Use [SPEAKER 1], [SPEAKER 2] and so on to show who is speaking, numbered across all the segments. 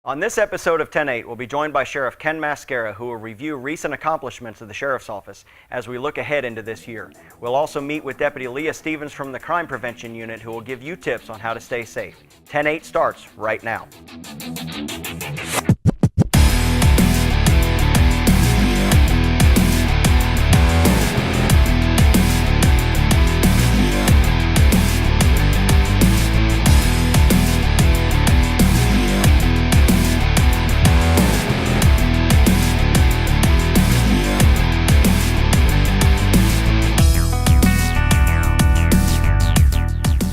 [SPEAKER 1] On this episode of 10-8, we'll be joined by Sheriff Ken Mascara, who will review recent accomplishments of the Sheriff's Office as we look ahead into this year. We'll also meet with Deputy Leah Stevens from the Crime Prevention Unit, who will give you tips on how to stay safe. 10-8 starts right now.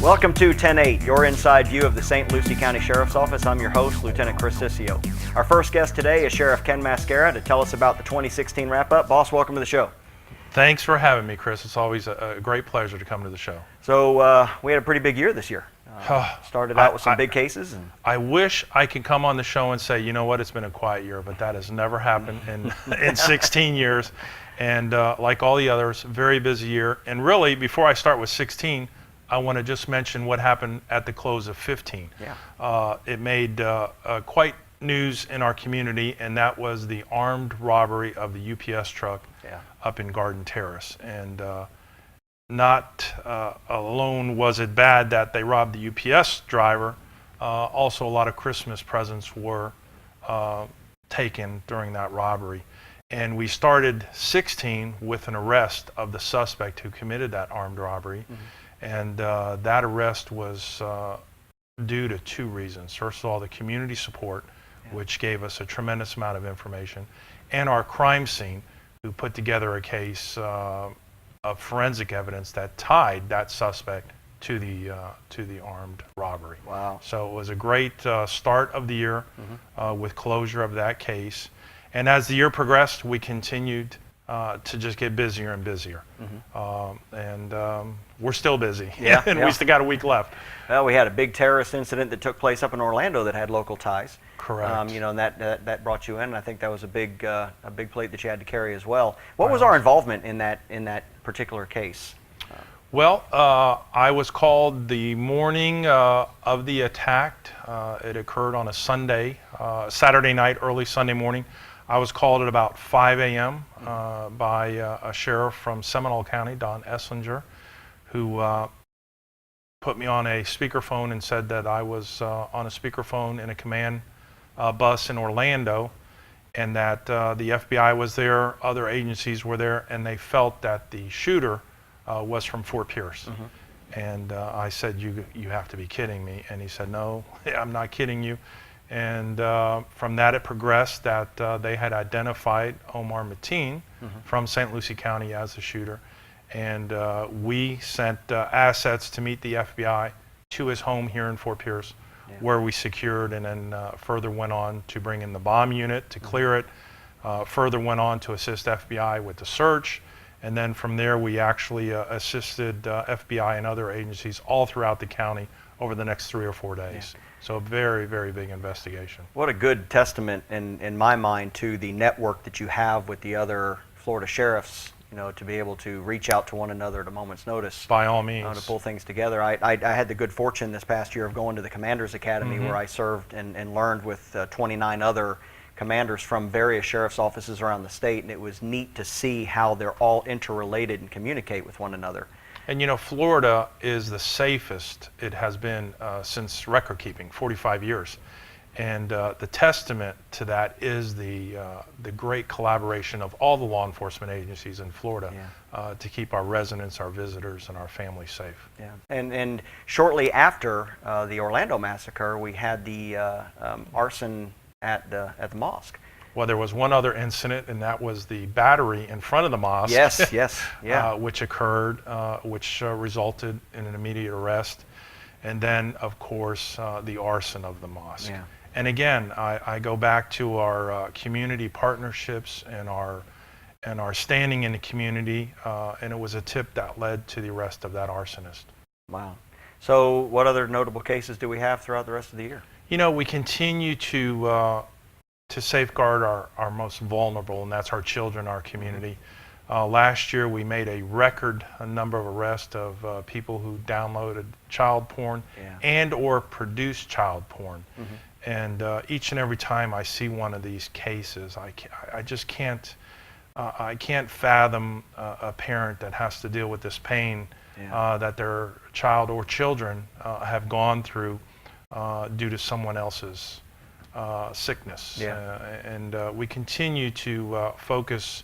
[SPEAKER 1] Welcome to 10-8, your inside view of the St. Lucie County Sheriff's Office. I'm your host, Lieutenant Chris Ciccio. Our first guest today is Sheriff Ken Mascara to tell us about the 2016 wrap-up. Boss, welcome to the show.
[SPEAKER 2] Thanks for having me, Chris. It's always a great pleasure to come to the show.
[SPEAKER 1] So we had a pretty big year this year. Started out with some big cases.
[SPEAKER 2] I wish I could come on the show and say, you know what, it's been a quiet year, but that has never happened in 16 years. And like all the others, very busy year. And really, before I start with 16, I want to just mention what happened at the close of 15.
[SPEAKER 1] Yeah.
[SPEAKER 2] It made quite news in our community, and that was the armed robbery of the UPS truck up in Garden Terrace. And not alone was it bad that they robbed the UPS driver, also a lot of Christmas presents were taken during that robbery. And we started 16 with an arrest of the suspect who committed that armed robbery. Mm-hmm. And that arrest was due to two reasons. First of all, the community support, which gave us a tremendous amount of information, and our crime scene, who put together a case of forensic evidence that tied that suspect to the armed robbery.
[SPEAKER 1] Wow.
[SPEAKER 2] So it was a great start of the year with closure of that case. And as the year progressed, we continued to just get busier and busier. We're still busy. And we still got a week left.
[SPEAKER 1] Well, we had a big terrorist incident that took place up in Orlando that had local ties.
[SPEAKER 2] Correct.
[SPEAKER 1] And that brought you in, and I think that was a big plate that you had to carry as well. What was our involvement in that particular case?
[SPEAKER 2] Well, I was called the morning of the attack. It occurred on a Saturday night, early Sunday morning. I was called at about 5 a.m. By a sheriff from Seminole County, Don Esslinger, who put me on a speakerphone and said that I was on a speakerphone in a command bus in Orlando, and that the FBI was there, other agencies were there, and they felt that the shooter was from Fort Pierce. And I said, you have to be kidding me. And he said, no, I'm not kidding you. And from that it progressed that they had identified Omar Mateen from St. Lucie County as the shooter. And we sent assets to meet the FBI to his home here in Fort Pierce, where we secured, and then further went on to bring in the bomb unit to clear it, further went on to assist FBI with the search. And then from there we actually assisted FBI and other agencies all throughout the county over the next 3 or 4 days. So a very, very big investigation.
[SPEAKER 1] What a good testament in my mind to the network that you have with the other Florida sheriffs, to be able to reach out to one another at a moment's notice.
[SPEAKER 2] By all means.
[SPEAKER 1] To pull things together. I had the good fortune this past year of going to the Commanders Academy, where I served and learned with 29 other commanders from various sheriff's offices around the state, and it was neat to see how they're all interrelated and communicate with one another.
[SPEAKER 2] And Florida is the safest it has been since record keeping, 45 years. And the testament to that is the great collaboration of all the law enforcement agencies in Florida to keep our residents, our visitors, and our families safe.
[SPEAKER 1] Yeah. And shortly after the Orlando massacre, we had the arson at the mosque.
[SPEAKER 2] Well, there was one other incident, and that was the battery in front of the mosque.
[SPEAKER 1] Yes,
[SPEAKER 2] which occurred, which resulted in an immediate arrest. And then, of course, the arson of the mosque.
[SPEAKER 1] Yeah.
[SPEAKER 2] And again, I go back to our community partnerships and our standing in the community, and it was a tip that led to the arrest of that arsonist.
[SPEAKER 1] Wow. So what other notable cases do we have throughout the rest of the year?
[SPEAKER 2] We continue to safeguard our most vulnerable, and that's our children, our community. Last year we made a record number of arrests of people who downloaded child porn and or produced child porn. And each and every time I see one of these cases, I just can't, I can't fathom a parent that has to deal with this pain that their child or children have gone through due to someone else's sickness. And we continue to focus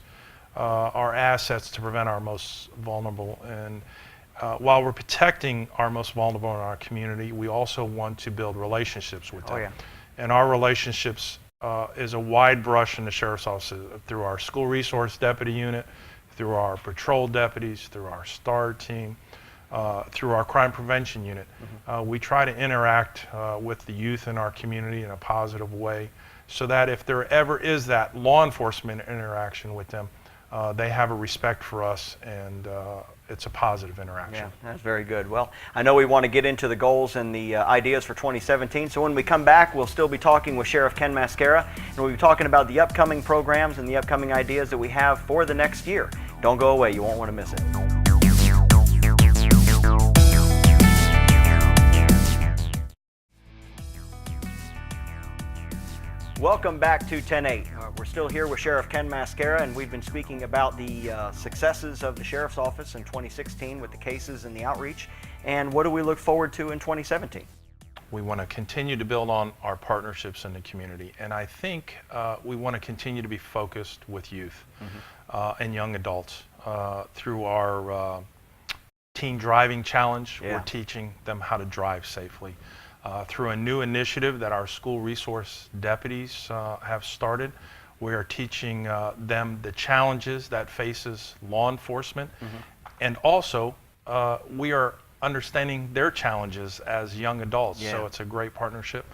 [SPEAKER 2] our assets to prevent our most vulnerable. And while we're protecting our most vulnerable in our community, we also want to build relationships with them. And our relationships is a wide brush in the Sheriff's Office, through our school resource deputy unit, through our patrol deputies, through our STAR team, through our crime prevention unit. We try to interact with the youth in our community in a positive way, so that if there ever is that law enforcement interaction with them, they have a respect for us, and it's a positive interaction.
[SPEAKER 1] Yeah, that's very good. Well, I know we want to get into the goals and the ideas for 2017, so when we come back, we'll still be talking with Sheriff Ken Mascara, and we'll be talking about the upcoming programs and the upcoming ideas that we have for the next year. Don't go away, you won't want to miss it. Welcome back to 10-8. We're still here with Sheriff Ken Mascara, and we've been speaking about the successes of the Sheriff's Office in 2016 with the cases and the outreach. And what do we look forward to in 2017?
[SPEAKER 2] We want to continue to build on our partnerships in the community. And I think we want to continue to be focused with youth and young adults through our Teen Driving Challenge. We're teaching them how to drive safely. Through a new initiative that our school resource deputies have started, we are teaching them the challenges that faces law enforcement, and also we are understanding their challenges as young adults. So it's a great partnership.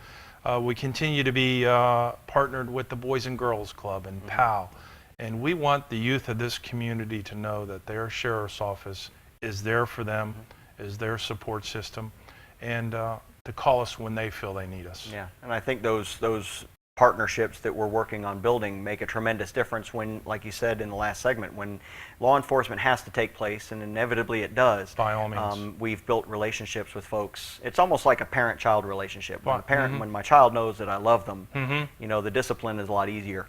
[SPEAKER 2] We continue to be partnered with the Boys and Girls Club and PAL, and we want the youth of this community to know that their Sheriff's Office is there for them, is their support system, and to call us when they feel they need us.
[SPEAKER 1] Yeah, and I think those partnerships that we're working on building make a tremendous difference when, like you said in the last segment, when law enforcement has to take place, and inevitably it does.
[SPEAKER 2] By all means.
[SPEAKER 1] We've built relationships with folks. It's almost like a parent-child relationship. When, when my child knows that I love them, you know, the discipline is a lot easier.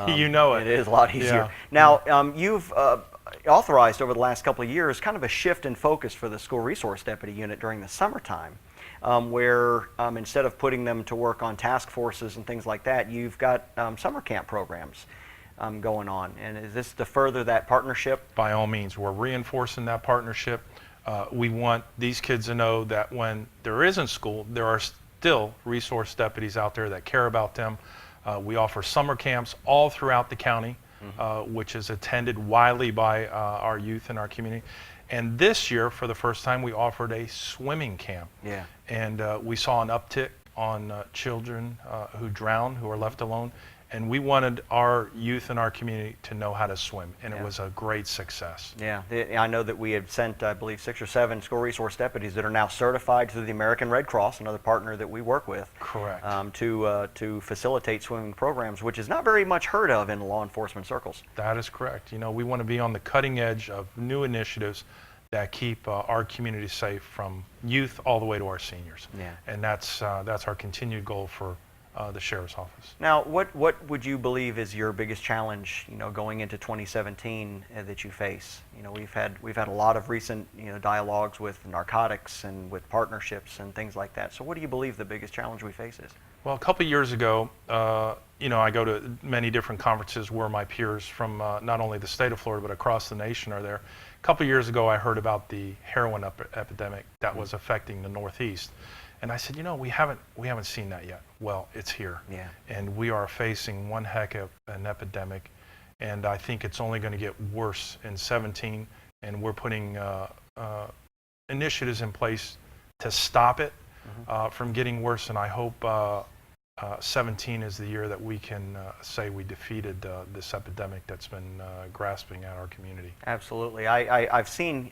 [SPEAKER 2] You know it.
[SPEAKER 1] It is a lot easier. Now, you've authorized over the last couple of years kind of a shift in focus for the school resource deputy unit during the summertime. Where instead of putting them to work on task forces and things like that, you've got summer camp programs going on. And is this to further that partnership?
[SPEAKER 2] By all means, we're reinforcing that partnership. We want these kids to know that when there isn't school, there are still resource deputies out there that care about them. We offer summer camps all throughout the county, which is attended widely by our youth in our community. And this year, for the first time, we offered a swimming camp. And we saw an uptick on children who drown, who are left alone. And we wanted our youth in our community to know how to swim, and it was a great success.
[SPEAKER 1] I know that we had sent, I believe, 6 or 7 school resource deputies that are now certified through the American Red Cross, another partner that we work with.
[SPEAKER 2] Correct.
[SPEAKER 1] To facilitate swimming programs, which is not very much heard of in law enforcement circles.
[SPEAKER 2] That is correct. You know, we want to be on the cutting edge of new initiatives that keep our community safe, from youth all the way to our seniors. And that's our continued goal for the Sheriff's Office.
[SPEAKER 1] Now, what would you believe is your biggest challenge, you know, going into 2017 that you face? You know, we've had a lot of recent, you know, dialogues with narcotics and with partnerships and things like that. So, what do you believe the biggest challenge we face is?
[SPEAKER 2] Well, a couple of years ago, you know, I go to many different conferences where my peers from not only the state of Florida but across the nation are there. A couple of years ago, I heard about the heroin epidemic that was affecting the Northeast. And I said, you know, we haven't seen that yet. Well, it's here. And we are facing one heck of an epidemic, and I think it's only going to get worse in 17. And we're putting initiatives in place to stop it from getting worse. And I hope 17 is the year that we can say we defeated this epidemic that's been grasping at our community.
[SPEAKER 1] Absolutely. I've seen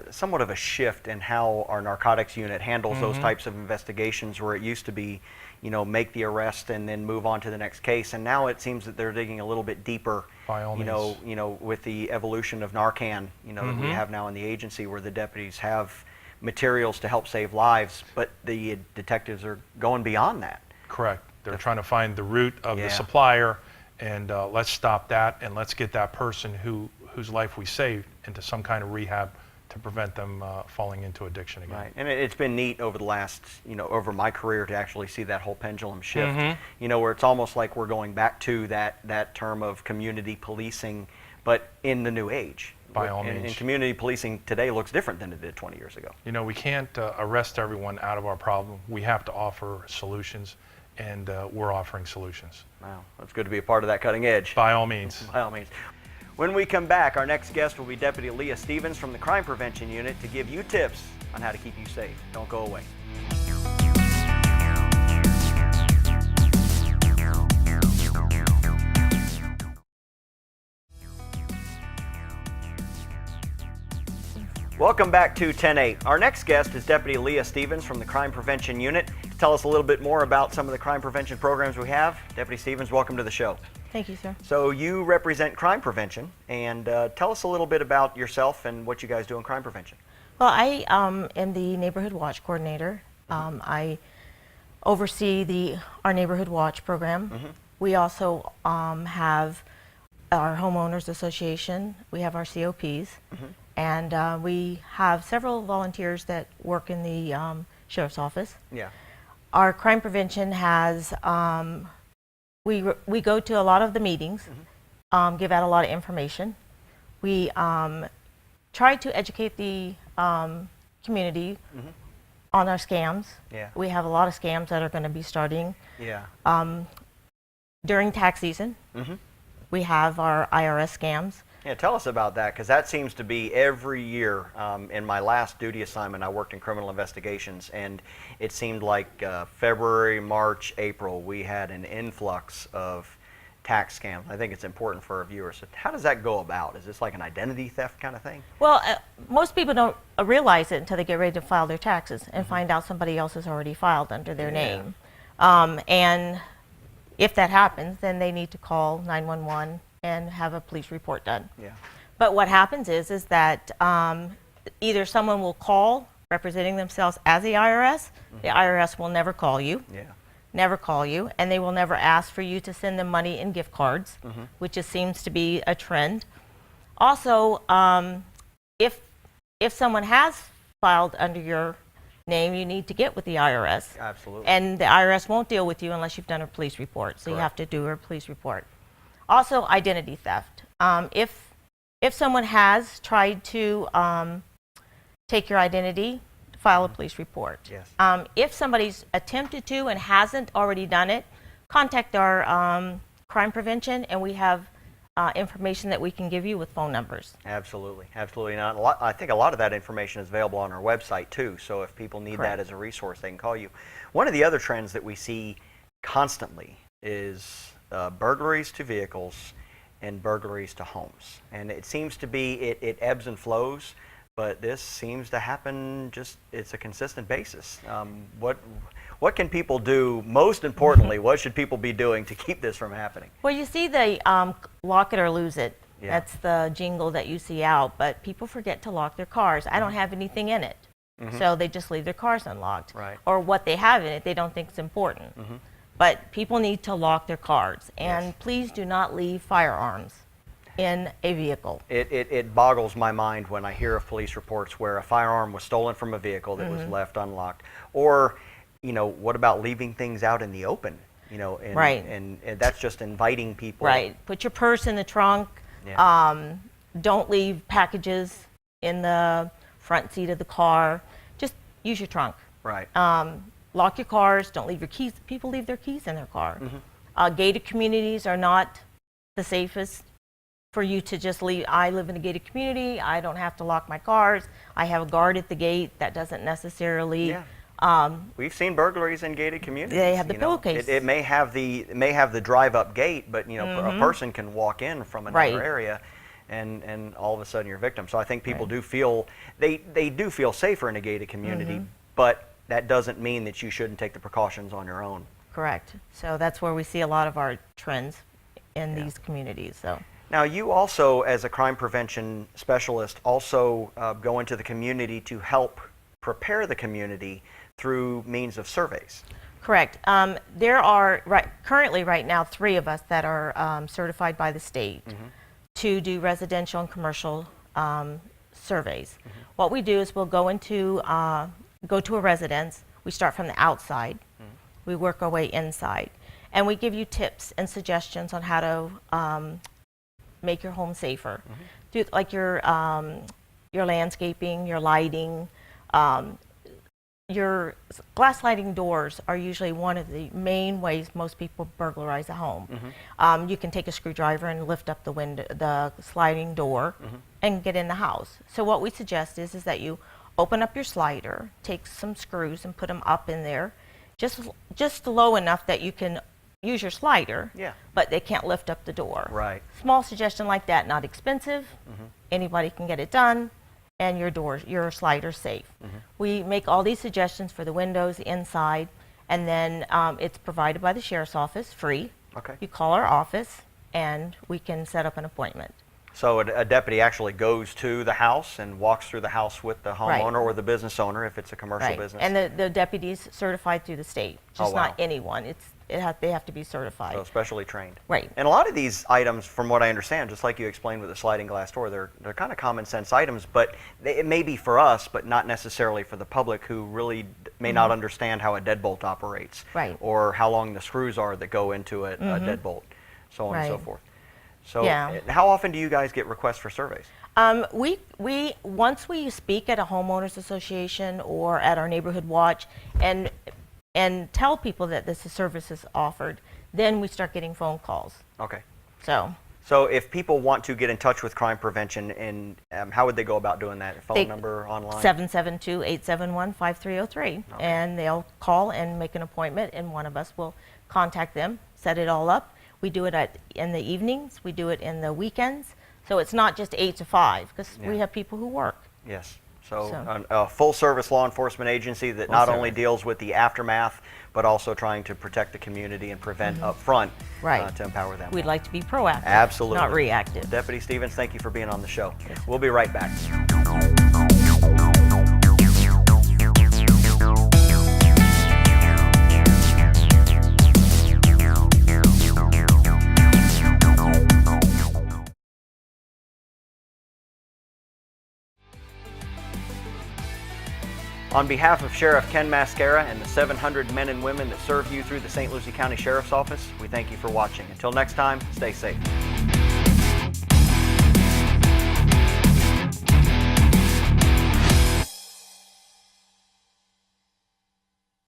[SPEAKER 1] somewhat of a shift in how our narcotics unit handles those types of investigations, where it used to be, you know, make the arrest and then move on to the next case, and now it seems that they're digging a little bit deeper.
[SPEAKER 2] By all means.
[SPEAKER 1] You know, with the evolution of Narcan, you know, that we have now in the agency, where the deputies have materials to help save lives, but the detectives are going beyond that.
[SPEAKER 2] Correct. They're trying to find the root of
[SPEAKER 1] Yeah.
[SPEAKER 2] the supplier, and let's stop that, and let's get that person whose life we saved into some kind of rehab to prevent them falling into addiction again.
[SPEAKER 1] Right, and it's been neat over the last, over my career to actually see that whole pendulum shift. Where it's almost like we're going back to that term of community policing, but in the new age.
[SPEAKER 2] By all
[SPEAKER 1] And
[SPEAKER 2] means.
[SPEAKER 1] community policing today looks different than it did 20 years ago.
[SPEAKER 2] We can't arrest everyone out of our problem. We have to offer solutions, and we're offering solutions.
[SPEAKER 1] Wow, it's good to be a part of that cutting edge.
[SPEAKER 2] By all means.
[SPEAKER 1] By all means. When we come back, our next guest will be Deputy Leah Stevens from the Crime Prevention Unit to give you tips on how to keep you safe. Don't go away. Welcome back to 10-8. Our next guest is Deputy Leah Stevens from the Crime Prevention Unit. To tell us a little bit more about some of the crime prevention programs we have, Deputy Stevens, welcome to the show.
[SPEAKER 3] Thank you, sir.
[SPEAKER 1] So you represent crime prevention, and tell us a little bit about yourself and what you guys do in crime prevention.
[SPEAKER 3] Well, I am the Neighborhood Watch Coordinator. I oversee our Neighborhood Watch program. We also have our Homeowners Association. We have our COPs. And we have several volunteers that work in the Sheriff's Office.
[SPEAKER 1] Yeah.
[SPEAKER 3] Our crime prevention has, we go to a lot of the meetings, give out a lot of information. We try to educate the community on our scams.
[SPEAKER 1] Yeah.
[SPEAKER 3] We have a lot of scams that are going to be starting
[SPEAKER 1] Yeah.
[SPEAKER 3] during tax season. We have our IRS scams.
[SPEAKER 1] Yeah, tell us about that, because that seems to be every year. In my last duty assignment, I worked in criminal investigations, and it seemed like February, March, April, we had an influx of tax scams. I think it's important for our viewers. So how does that go about? Is this like an identity theft kind of thing?
[SPEAKER 3] Well, most people don't realize it until they get ready to file their taxes and find out somebody else has already filed under their name. And if that happens, then they need to call 911 and have a police report done.
[SPEAKER 1] Yeah.
[SPEAKER 3] But what happens is that either someone will call representing themselves as the IRS. The IRS will never call you.
[SPEAKER 1] Yeah.
[SPEAKER 3] Never call you, and they will never ask for you to send them money in gift cards, which just seems to be a trend. Also, if someone has filed under your name, you need to get with the IRS.
[SPEAKER 1] Absolutely.
[SPEAKER 3] And the IRS won't deal with you unless you've done a police report. So you have to do a police report. Also, identity theft. If someone has tried to take your identity, file a police report.
[SPEAKER 1] Yes.
[SPEAKER 3] If somebody's attempted to and hasn't already done it, contact our crime prevention, and we have information that we can give you with phone numbers.
[SPEAKER 1] Absolutely, absolutely. Now, I think a lot of that information is available on our website too. So if people need that as a resource, they can call you. One of the other trends that we see constantly is burglaries to vehicles and burglaries to homes, and it seems to be it ebbs and flows. But this seems to happen it's a consistent basis. What can people do? Most importantly, what should people be doing to keep this from happening?
[SPEAKER 3] Well, you see the lock it or lose it.
[SPEAKER 1] Yeah.
[SPEAKER 3] That's the jingle that you see out, but people forget to lock their cars. I don't have anything in it. So they just leave their cars unlocked.
[SPEAKER 1] Right.
[SPEAKER 3] Or what they have in it, they don't think it's important. But people need to lock their cars. And please do not leave firearms in a vehicle.
[SPEAKER 1] It boggles my mind when I hear of police reports where a firearm was stolen from a vehicle that was left unlocked. Or, what about leaving things out in the open?
[SPEAKER 3] Right.
[SPEAKER 1] And that's just inviting people.
[SPEAKER 3] Right. Put your purse in the trunk.
[SPEAKER 1] Yeah.
[SPEAKER 3] Don't leave packages in the front seat of the car. Just use your trunk.
[SPEAKER 1] Right.
[SPEAKER 3] Lock your cars. Don't leave your keys. People leave their keys in their car. Gated communities are not the safest for you to just leave. I live in a gated community. I don't have to lock my cars. I have a guard at the gate. That doesn't necessarily.
[SPEAKER 1] Yeah. We've seen burglaries in gated communities.
[SPEAKER 3] They have the pillowcase.
[SPEAKER 1] It may have the drive-up gate, but a person can walk in from another area, and all of a sudden you're a victim. So I think people do feel they do feel safer in a gated community, but that doesn't mean that you shouldn't take the precautions on your own.
[SPEAKER 3] Correct. So that's where we see a lot of our trends in these communities. So.
[SPEAKER 1] Now, you also, as a crime prevention specialist, also go into the community to help prepare the community through means of surveys.
[SPEAKER 3] Correct. There are currently right now 3 of us that are certified by the state to do residential and commercial surveys. What we do is we'll go to a residence. We start from the outside. We work our way inside, and we give you tips and suggestions on how to make your home safer. Do like your landscaping, your lighting. Your glass sliding doors are usually one of the main ways most people burglarize a home. You can take a screwdriver and lift up the sliding door and get in the house. So what we suggest is that you open up your slider, take some screws and put them up in there, just low enough that you can use your slider, but they can't lift up the door.
[SPEAKER 1] Right.
[SPEAKER 3] Small suggestion like that, not expensive. Anybody can get it done. And your slider's safe. We make all these suggestions for the windows inside, and then it's provided by the sheriff's office, free.
[SPEAKER 1] Okay.
[SPEAKER 3] You call our office, and we can set up an appointment.
[SPEAKER 1] So a deputy actually goes to the house and walks through the house with the homeowner or the business owner if it's a commercial business.
[SPEAKER 3] And the deputy's certified through the state, just not anyone. They have to be certified.
[SPEAKER 1] So specially trained.
[SPEAKER 3] Right.
[SPEAKER 1] And a lot of these items, from what I understand, just like you explained with the sliding glass door, they're kind of common sense items, but it may be for us, but not necessarily for the public who really may not understand how a deadbolt operates.
[SPEAKER 3] Right.
[SPEAKER 1] Or how long the screws are that go into a deadbolt, so on and so forth. So how often do you guys get requests for surveys?
[SPEAKER 3] We once we speak at a homeowners association or at our neighborhood watch and tell people that this service is offered, then we start getting phone calls.
[SPEAKER 1] Okay.
[SPEAKER 3] So
[SPEAKER 1] if people want to get in touch with crime prevention, and how would they go about doing that? Phone number, online?
[SPEAKER 3] 772-871-5303. And they'll call and make an appointment, and one of us will contact them, set it all up. We do it in the evenings. We do it in the weekends. So it's not just 8 to 5, because we have people who work.
[SPEAKER 1] Yes. So a full-service law enforcement agency that not only deals with the aftermath, but also trying to protect the community and prevent up front to empower them.
[SPEAKER 3] We'd like to be proactive,
[SPEAKER 1] absolutely,
[SPEAKER 3] not reactive.
[SPEAKER 1] Deputy Stevens, thank you for being on the show. We'll be right back. On behalf of Sheriff Ken Mascara and the 700 men and women that serve you through the St. Lucie County Sheriff's Office, we thank you for watching. Until next time, stay safe.